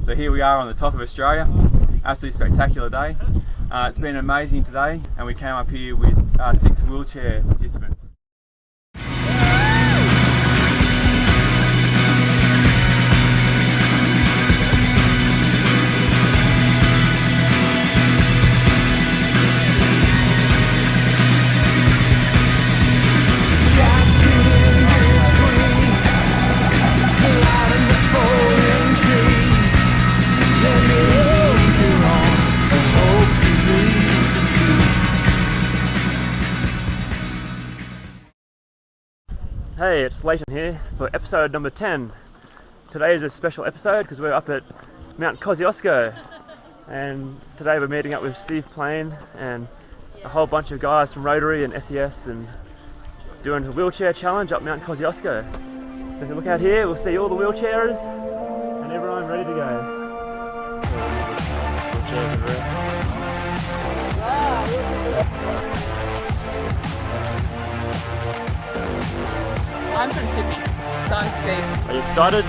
So here we are on the top of Australia. Absolutely spectacular day. It's been amazing today, and we came up here with 6 wheelchair participants. Hey, it's Leighton here for episode number 10. Today is a special episode because we're up at Mount Kosciuszko, and today we're meeting up with Steve Plain and a whole bunch of guys from Rotary and SES and doing a wheelchair challenge up Mount Kosciuszko. So if you look out here, we'll see all the wheelchairers and everyone ready to go. Wheelchairs everywhere. I'm from Sydney, so I'm Steve. Are you excited?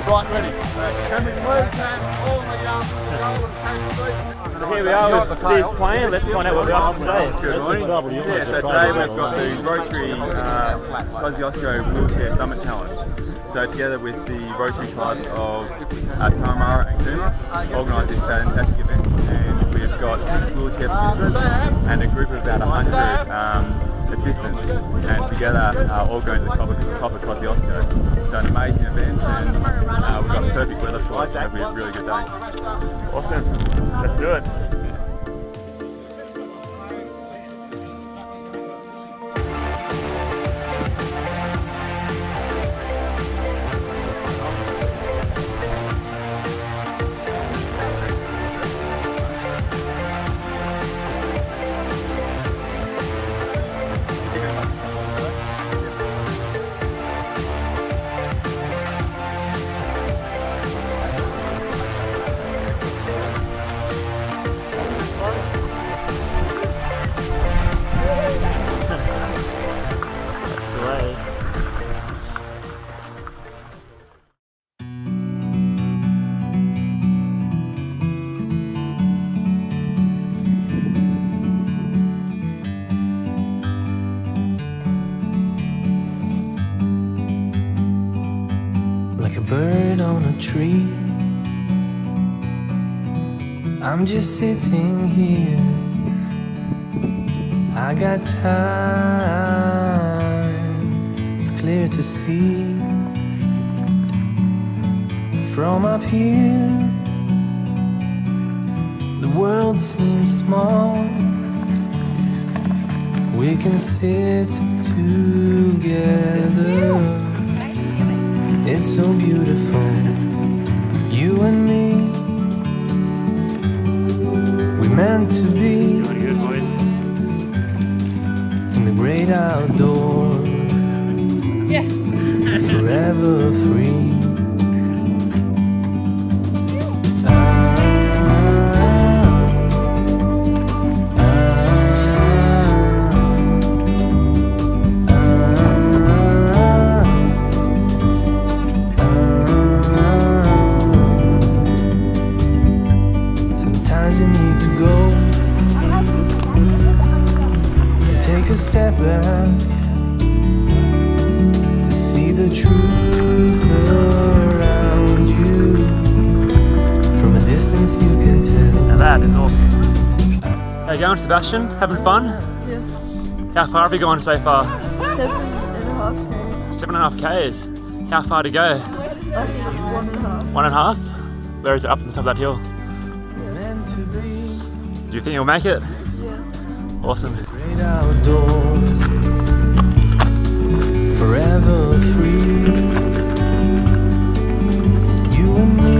Right, ready. Can we please have all the golden coach. So here we are with Steve Plain. Let's find out what we're up to today. Good morning. Yeah, so today we've got the Rotary Kosciuszko Wheelchair Summit Challenge. So together with the Rotary clubs of Kilimanjaro and Carstensz, organised this fantastic event, and we've got 6 wheelchair participants and a group of about 100 assistants, and together all going to the top of Kosciuszko. So an amazing event, and we've got perfect weather for it, so it'll be a really good day. Awesome. Let's do it. Like a bird on a tree, I'm just sitting here. I got time, it's clear to see. From up here, the world seems small. We can sit together. It's so beautiful, you and me. We meant to be in the great outdoors, forever free. A step back to see the truth around you. From a distance you can tell. Now that is awesome. How you going, Sebastian? Having fun? Yeah. How far have you gone so far? 7.5 7.5 Ks. How far to go? 1.5. 1.5? Where is it, up on the top of that hill? Do you think you'll make it? Yeah. Awesome. Great outdoors, forever free. You and me,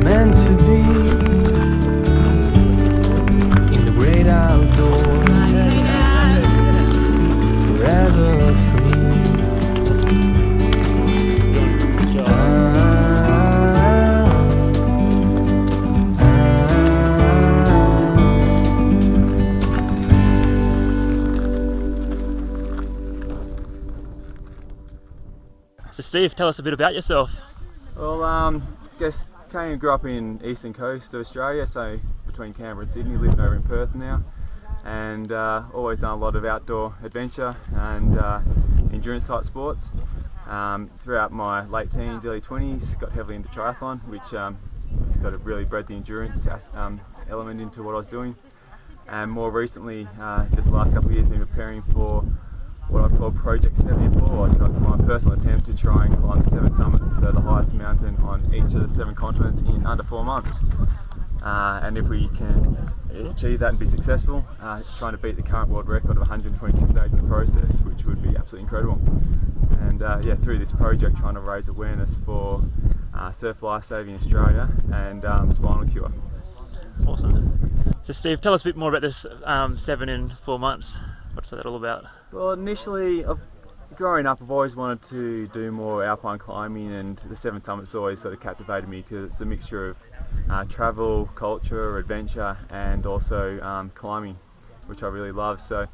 meant to be in the great outdoors, forever free. Steve, tell us a bit about yourself. Well, I guess came and grew up in eastern coast of Australia, so between Canberra and Sydney, living over in Perth now, and always done a lot of outdoor adventure and endurance type sports. Throughout my late teens, early 20s, got heavily into triathlon, which sort of really bred the endurance element into what I was doing. And more recently, just the last couple of years, been preparing for what I call Project 74. So it's my personal attempt to try and climb the 7 summits, so the highest mountain on each of the 7 continents in under 4 months. And if we can achieve that and be successful, trying to beat the current world record of 126 days in the process, which would be absolutely incredible. And yeah, through this project, trying to raise awareness for surf lifesaving in Australia and spinal cure. Awesome. So Steve, tell us a bit more about this 7 in 4 months. What's that all about? Well, initially, growing up, I've always wanted to do more alpine climbing, and the 7 summits always sort of captivated me because it's a mixture of travel, culture, adventure, and also climbing, which I really love. So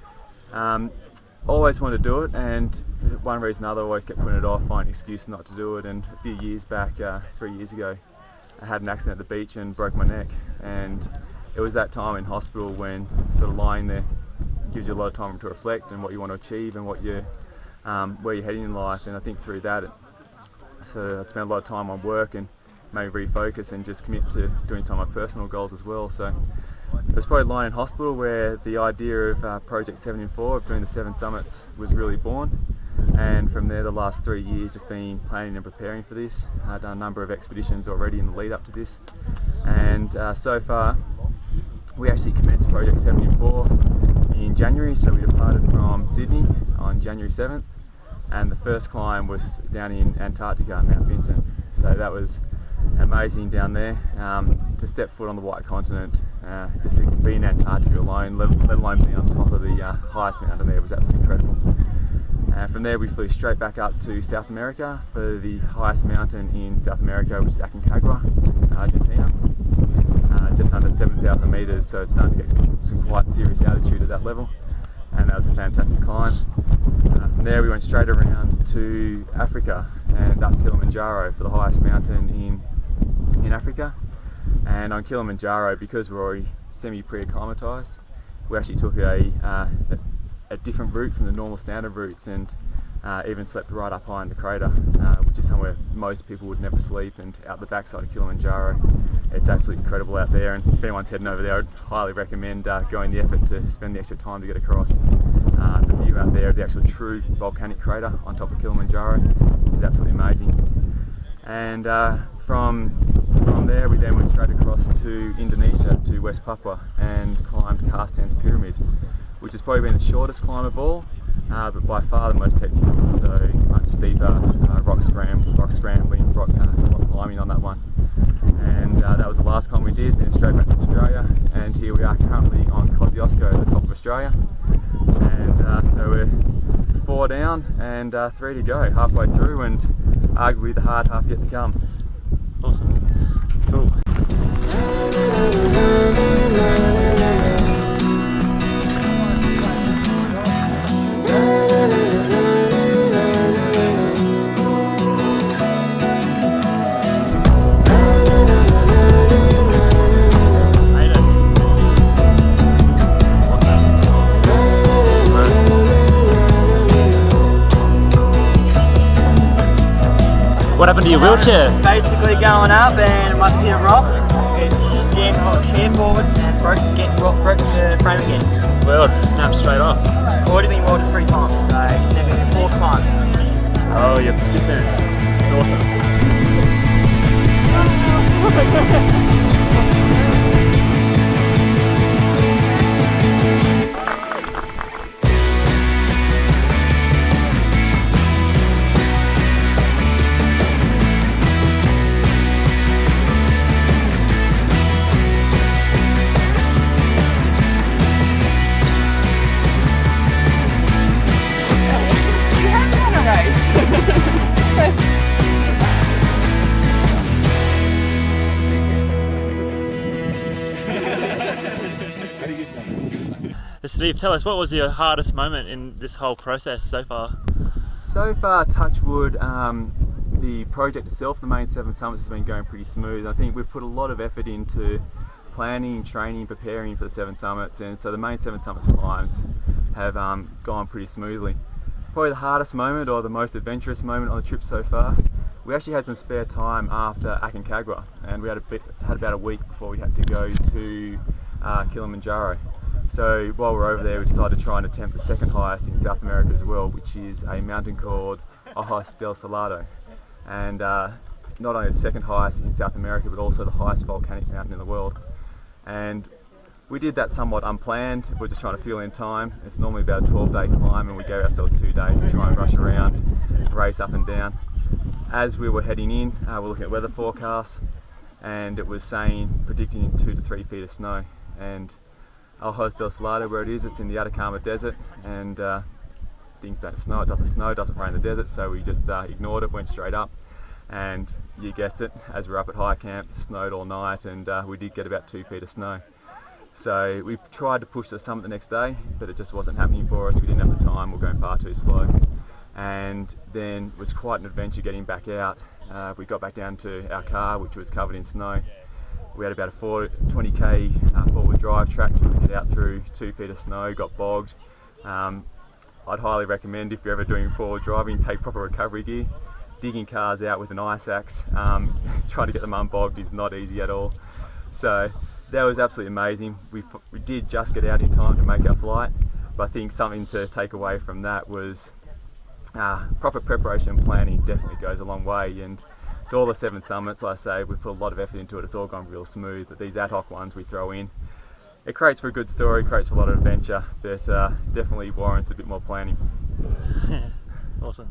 always wanted to do it, and for one reason or another, I always kept putting it off, finding excuses not to do it. And a few years back, 3 years ago, I had an accident at the beach and broke my neck, and it was that time in hospital when sort of lying there gives you a lot of time to reflect on what you want to achieve and what you where you're heading in life. And I think through that, I spent a lot of time on work and made me refocus and just commit to doing some of my personal goals as well. So it was probably lying in hospital where the idea of Project 74, of doing the 7 summits, was really born. And from there, the last 3 years, just been planning and preparing for this. I've done a number of expeditions already in the lead up to this, and so far we actually commenced Project 74 in January. So we departed from Sydney on January 7th, and the first climb was down in Antarctica, Mount Vinson. So that was amazing down there, to step foot on the white continent, just to be in Antarctica alone, let alone be on top of the highest mountain there, was absolutely incredible. From there we flew straight back up to South America for the highest mountain in South America, which is Aconcagua, Argentina. Just under 7,000 metres, so it's starting to get some quite serious altitude at that level, and that was a fantastic climb. From there we went straight around to Africa and up Kilimanjaro for the highest mountain in Africa. And on Kilimanjaro, because we're already semi-pre-acclimatised, we actually took a different route from the normal standard routes, and even slept right up high in the crater, which is somewhere most people would never sleep, and out the backside of Kilimanjaro. It's absolutely incredible out there, and if anyone's heading over there, I'd highly recommend going the effort to spend the extra time to get across. The view out there of the actual true volcanic crater on top of Kilimanjaro is absolutely amazing. And from there we then went straight across to Indonesia, to West Papua, and climbed Carstensz pyramid, which has probably been the shortest climb of all, but by far the most technical. So much steeper, rock scrambling, rock climbing on that one. And that was the last climb we did, then straight back to Australia, and here we are currently on Kosciuszko, the top of Australia. And so we're 4 down and 3 to go, halfway through, and arguably the hard half yet to come. Awesome. Cool. What happened to your wheelchair? Basically going up and it must hit a rock. It's jammed hot chair forward and broke the frame again. Well, it snapped straight off. Already been welded 3 times, so never been 4th time. Oh, you're persistent. It's awesome. Steve, tell us, what was your hardest moment in this whole process so far? So far, touch wood, the project itself, the main 7 summits, has been going pretty smooth. I think we've put a lot of effort into planning, training, preparing for the 7 summits, and so the main 7 summits climbs have gone pretty smoothly. Probably the hardest moment, or the most adventurous moment on the trip so far, we actually had some spare time after Aconcagua, and we had about a week before we had to go to Kilimanjaro. So while we're over there, we decided to try and attempt the second highest in South America as well, which is a mountain called Ojos del Salado. And not only the second highest in South America, but also the highest volcanic mountain in the world. And we did that somewhat unplanned. We're just trying to fill in time. It's normally about a 12-day climb, and we gave ourselves 2 days to try and rush around, race up and down. As we were heading in, we're looking at weather forecasts, and it was predicting 2 to 3 feet of snow. And Ojos del Salado, where it is, it's in the Atacama Desert, and things don't snow. It doesn't snow, it doesn't rain in the desert, so we just ignored it, went straight up. And you guessed it, as we're up at high camp, it snowed all night, and we did get about 2 feet of snow. So we tried to push the summit the next day, but it just wasn't happening for us. We didn't have the time, we were going far too slow. And then it was quite an adventure getting back out. We got back down to our car, which was covered in snow. We had about a 20k four-wheel drive track to get out through 2 feet of snow, got bogged. I'd highly recommend, if you're ever doing four-wheel driving, take proper recovery gear. Digging cars out with an ice axe, trying to get them unbogged is not easy at all. So that was absolutely amazing. We did just get out in time to make our flight, but I think something to take away from that was proper preparation and planning definitely goes a long way. And so all the 7 summits, like I say, we've put a lot of effort into it. It's all gone real smooth, but these ad hoc ones we throw in, it creates for a good story, creates for a lot of adventure, but definitely warrants a bit more planning. Awesome.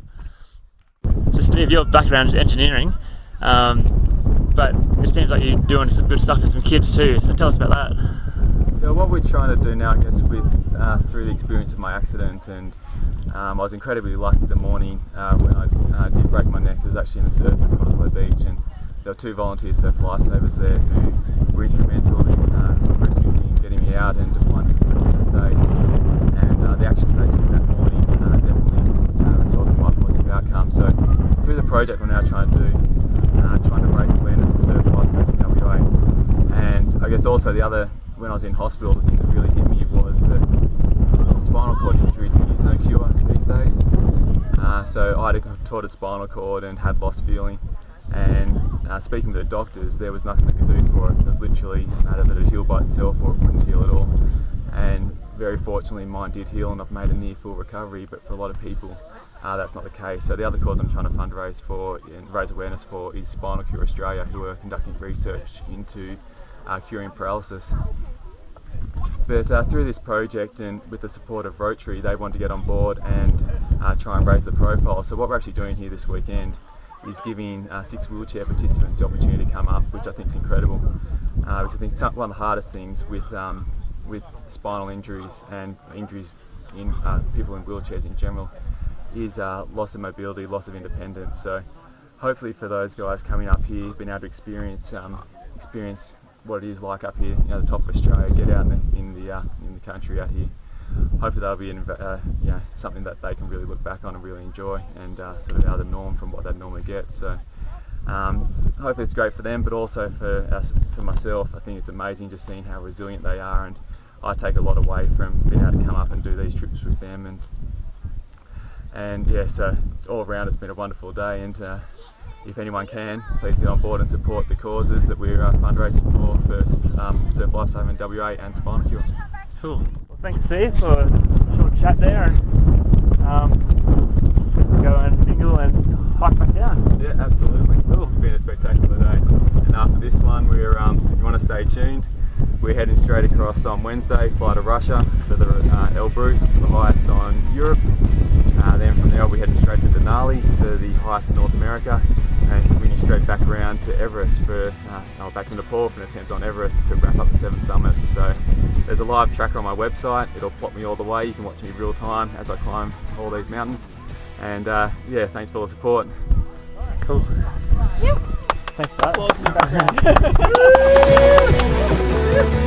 So Steve, your background is engineering, but it seems like you're doing some good stuff with some kids too, so tell us about that. Yeah, what we're trying to do now, I guess, through the experience of my accident, and I was incredibly lucky the morning when I did break my neck. It was actually in the surf at Kosciuszko Beach, and there were 2 volunteer surf lifesavers there who were instrumental in rescuing me and getting me out and applying for the first aid. And the actions they took that morning definitely resulted in quite a positive outcome. So through the project we're now trying to raise awareness of surf lifesaving WA. And I guess also when I was in hospital, the thing that really hit me was that spinal cord injuries, there is no cure these days. So I had a torn spinal cord and had lost feeling. And speaking to the doctors, there was nothing they could do for it. It was literally a matter that it healed by itself or it wouldn't heal at all. And very fortunately mine did heal, and I've made a near full recovery, but for a lot of people that's not the case. So the other cause I'm trying to fundraise for and raise awareness for is Spinal Cure Australia, who are conducting research into curing paralysis. But through this project and with the support of Rotary, they wanted to get on board and try and raise the profile. So what we're actually doing here this weekend is giving 6 wheelchair participants the opportunity to come up, which I think is incredible. Which I think is one of the hardest things with spinal injuries and injuries in people in wheelchairs in general is loss of mobility, loss of independence. So hopefully for those guys coming up here, being able to experience what it is like up here, the top of Australia, get out in the country out here. Hopefully that'll be something that they can really look back on and really enjoy, and sort of out of the norm from what they normally get. So hopefully it's great for them, but also for myself. I think it's amazing just seeing how resilient they are, and I take a lot away from being able to come up and do these trips with them. And yeah, so all around it's been a wonderful day, and if anyone can, please get on board and support the causes that we're fundraising for Surf Lifesaving WA and Spinal Cure. Cool. Well, thanks Steve for a short chat there, and go and mingle and hike back down. Yeah, absolutely. Cool. It's been a spectacular day, and after this one we're, if you want to stay tuned, we're heading straight across on Wednesday, fly to Russia for the Elbrus, the highest on Europe. Then from there we'll be heading straight to Denali for the highest in North America, and swinging straight back around to Everest back to Nepal for an attempt on Everest to wrap up the 7 summits. So there's a live tracker on my website. It'll plot me all the way. You can watch me real time as I climb all these mountains. And yeah, thanks for all the support. Cool. Thanks for that. Applause in the background.